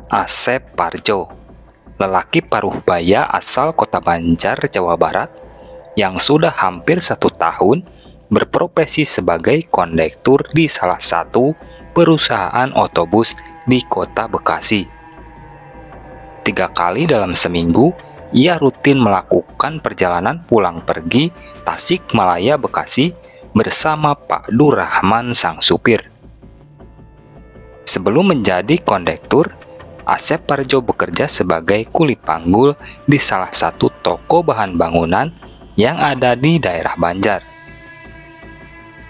Asep Parjo, lelaki paruh baya asal Kota Banjar, Jawa Barat, yang sudah hampir 1 tahun berprofesi sebagai kondektur di salah satu perusahaan otobus di Kota Bekasi. 3 kali dalam seminggu, ia rutin melakukan perjalanan pulang pergi Tasikmalaya Bekasi bersama Pak Durrahman sang supir. Sebelum menjadi kondektur, Asep Parjo bekerja sebagai kuli panggul di salah satu toko bahan bangunan yang ada di daerah Banjar.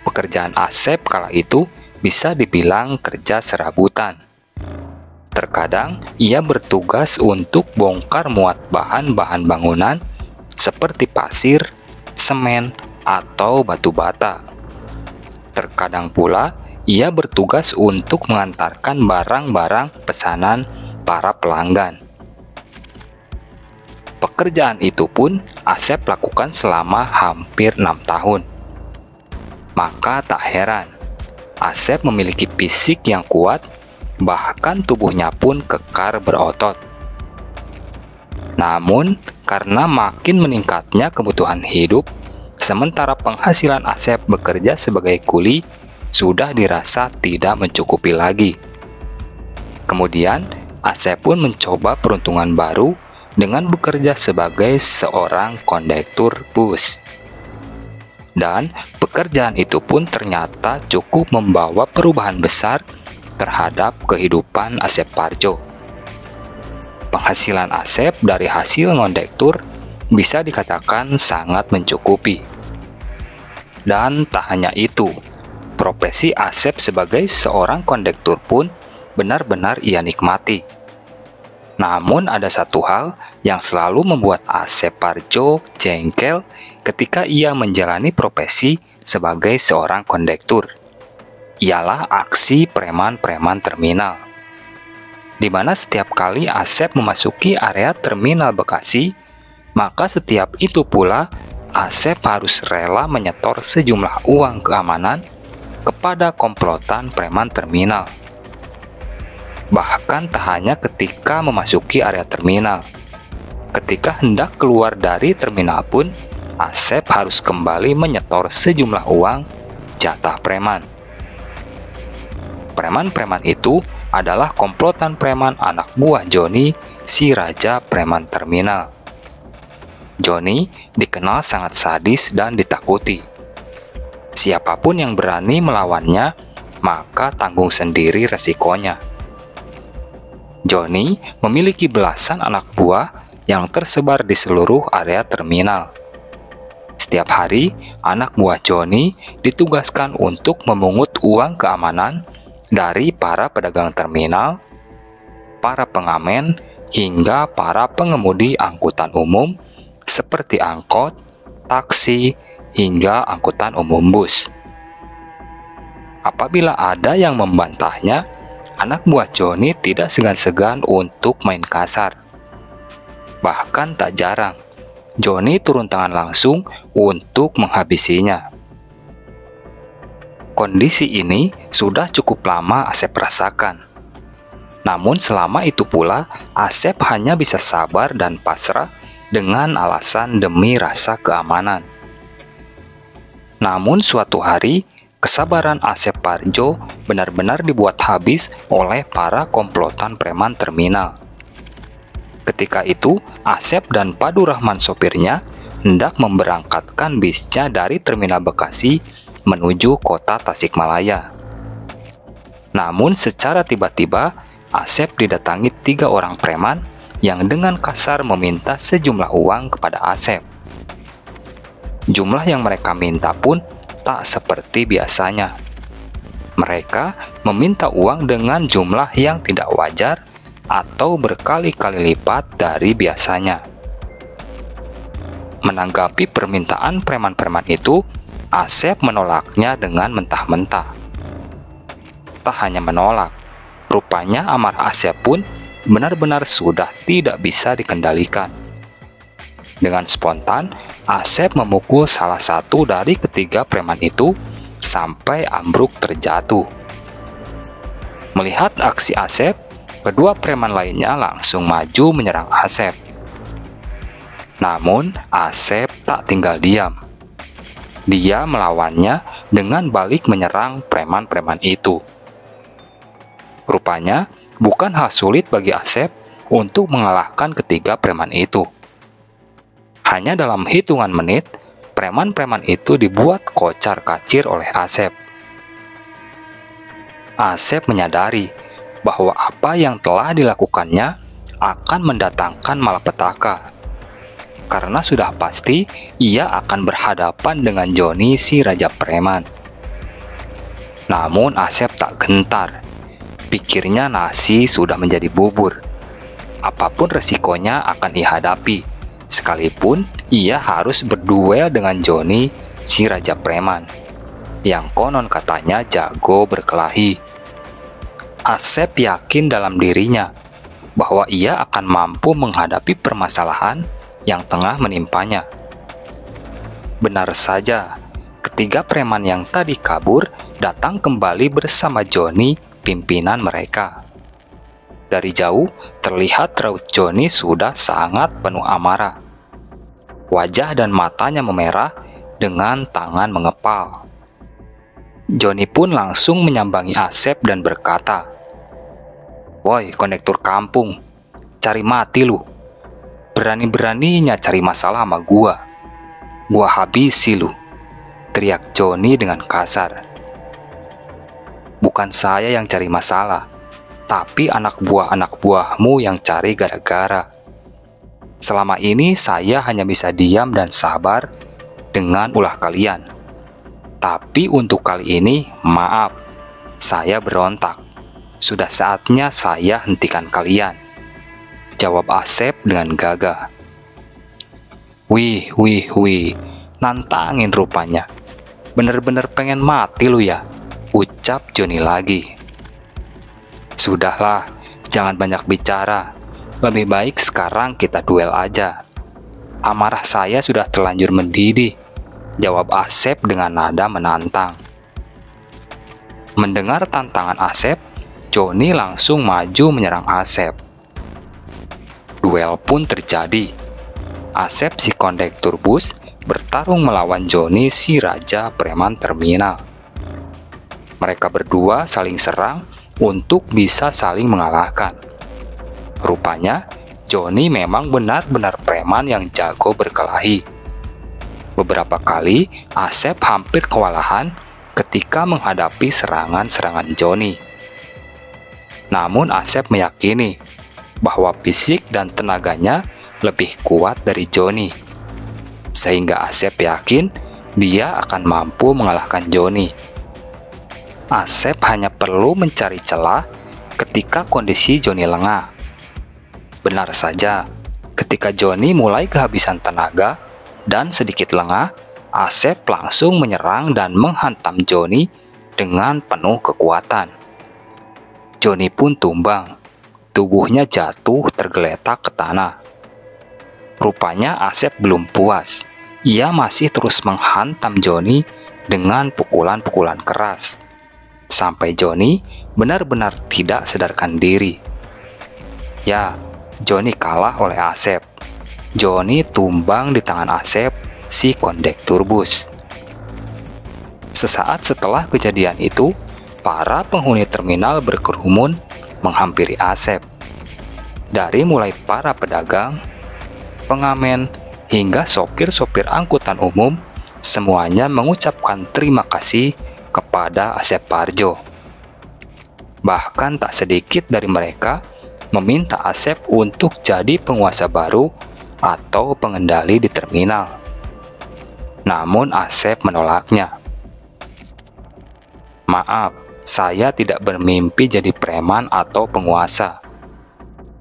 Pekerjaan Asep kala itu bisa dibilang kerja serabutan. Terkadang ia bertugas untuk bongkar muat bahan-bahan bangunan seperti pasir, semen, atau batu bata. Terkadang pula ia bertugas untuk mengantarkan barang-barang pesanan para pelanggan. Pekerjaan itu pun Asep lakukan selama hampir 6 tahun. Maka tak heran, Asep memiliki fisik yang kuat, bahkan tubuhnya pun kekar berotot. Namun, karena makin meningkatnya kebutuhan hidup, sementara penghasilan Asep bekerja sebagai kuli sudah dirasa tidak mencukupi lagi. Kemudian, Asep pun mencoba peruntungan baru dengan bekerja sebagai seorang kondektur bus. Dan pekerjaan itu pun ternyata cukup membawa perubahan besar terhadap kehidupan Asep Parjo. Penghasilan Asep dari hasil kondektur bisa dikatakan sangat mencukupi. Dan tak hanya itu, profesi Asep sebagai seorang kondektur pun benar-benar ia nikmati. Namun ada satu hal yang selalu membuat Asep Parjo jengkel ketika ia menjalani profesi sebagai seorang kondektur. Ialah aksi preman-preman terminal. Di mana setiap kali Asep memasuki area terminal Bekasi, maka setiap itu pula Asep harus rela menyetor sejumlah uang keamanan kepada komplotan preman terminal. Bahkan tak hanya ketika memasuki area terminal, ketika hendak keluar dari terminal pun, Asep harus kembali menyetor sejumlah uang jatah preman. Preman-preman itu adalah komplotan preman anak buah Joni, si raja preman terminal. Joni dikenal sangat sadis dan ditakuti. Siapapun yang berani melawannya, maka tanggung sendiri resikonya. Joni memiliki belasan anak buah yang tersebar di seluruh area terminal. Setiap hari, anak buah Joni ditugaskan untuk memungut uang keamanan dari para pedagang terminal, para pengamen, hingga para pengemudi angkutan umum seperti angkot, taksi, hingga angkutan umum bus. Apabila ada yang membantahnya, anak buah Joni tidak segan-segan untuk main kasar. Bahkan tak jarang, Joni turun tangan langsung untuk menghabisinya. Kondisi ini sudah cukup lama Asep rasakan. Namun selama itu pula, Asep hanya bisa sabar dan pasrah dengan alasan demi rasa keamanan. Namun suatu hari, kesabaran Asep Parjo benar-benar dibuat habis oleh para komplotan preman terminal. Ketika itu, Asep dan Pak Durrahman sopirnya hendak memberangkatkan bisnya dari terminal Bekasi menuju kota Tasikmalaya. Namun secara tiba-tiba, Asep didatangi 3 orang preman yang dengan kasar meminta sejumlah uang kepada Asep. Jumlah yang mereka minta pun tak seperti biasanya. Mereka meminta uang dengan jumlah yang tidak wajar atau berkali-kali lipat dari biasanya. Menanggapi permintaan preman-preman itu, Asep menolaknya dengan mentah-mentah. Tak hanya menolak, rupanya amarah Asep pun benar-benar sudah tidak bisa dikendalikan. Dengan spontan, Asep memukul salah satu dari ketiga preman itu sampai ambruk terjatuh. Melihat aksi Asep, kedua preman lainnya langsung maju menyerang Asep. Namun, Asep tak tinggal diam. Dia melawannya dengan balik menyerang preman-preman itu. Rupanya, bukan hal sulit bagi Asep untuk mengalahkan ketiga preman itu. Hanya dalam hitungan menit, preman-preman itu dibuat kocar-kacir oleh Asep. Asep menyadari bahwa apa yang telah dilakukannya akan mendatangkan malapetaka. Karena sudah pasti ia akan berhadapan dengan Joni si Raja Preman. Namun Asep tak gentar. Pikirnya nasi sudah menjadi bubur. Apapun resikonya akan dihadapi, sekalipun ia harus berduel dengan Joni si Raja Preman, yang konon katanya jago berkelahi. Asep yakin dalam dirinya bahwa ia akan mampu menghadapi permasalahan yang tengah menimpanya. Benar saja, ketiga preman yang tadi kabur datang kembali bersama Joni, pimpinan mereka. Dari jauh, terlihat raut Joni sudah sangat penuh amarah. Wajah dan matanya memerah dengan tangan mengepal. Joni pun langsung menyambangi Asep dan berkata, "Woi, kondektur kampung, cari mati lu. Berani-beraninya cari masalah sama gua. Gua habisi lu," teriak Joni dengan kasar. "Bukan saya yang cari masalah, tapi anak buahmu yang cari gara-gara. Selama ini saya hanya bisa diam dan sabar dengan ulah kalian. Tapi untuk kali ini, maaf, saya berontak. Sudah saatnya saya hentikan kalian," jawab Asep dengan gagah. Wih, nantangin rupanya. Bener-bener pengen mati lu ya, ucap Joni lagi. "Sudahlah, jangan banyak bicara. Lebih baik sekarang kita duel aja. Amarah saya sudah terlanjur mendidih," jawab Asep dengan nada menantang. Mendengar tantangan Asep, Joni langsung maju menyerang Asep. Duel pun terjadi. Asep si kondektur bus bertarung melawan Joni si Raja Preman Terminal. Mereka berdua saling serang untuk bisa saling mengalahkan. Rupanya, Joni memang benar-benar preman yang jago berkelahi. Beberapa kali, Asep hampir kewalahan ketika menghadapi serangan-serangan Joni. Namun Asep meyakini bahwa fisik dan tenaganya lebih kuat dari Joni. Sehingga Asep yakin dia akan mampu mengalahkan Joni. Asep hanya perlu mencari celah ketika kondisi Joni lengah. Benar saja, ketika Joni mulai kehabisan tenaga dan sedikit lengah, Asep langsung menyerang dan menghantam Joni dengan penuh kekuatan. Joni pun tumbang, tubuhnya jatuh tergeletak ke tanah. Rupanya Asep belum puas, ia masih terus menghantam Joni dengan pukulan-pukulan keras. Sampai Joni benar-benar tidak sadarkan diri. Ya, Joni kalah oleh Asep. Joni tumbang di tangan Asep, si kondektur bus. Sesaat setelah kejadian itu, para penghuni terminal berkerumun menghampiri Asep. Dari mulai para pedagang, pengamen, hingga sopir-sopir angkutan umum, semuanya mengucapkan terima kasih kepada Asep Parjo. Bahkan tak sedikit dari mereka meminta Asep untuk jadi penguasa baru atau pengendali di terminal. Namun Asep menolaknya. "Maaf, saya tidak bermimpi jadi preman atau penguasa.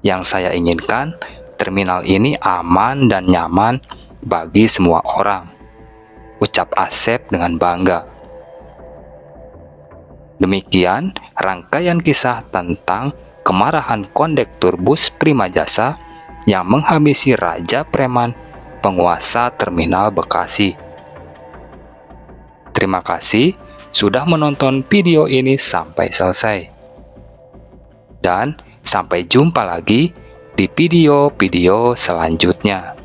Yang saya inginkan, terminal ini aman dan nyaman bagi semua orang," ucap Asep dengan bangga. Demikian rangkaian kisah tentang kemarahan kondektur bus Prima Jasa yang menghabisi Raja Preman, penguasa terminal Bekasi. Terima kasih sudah menonton video ini sampai selesai. Dan Sampai jumpa lagi di video-video selanjutnya.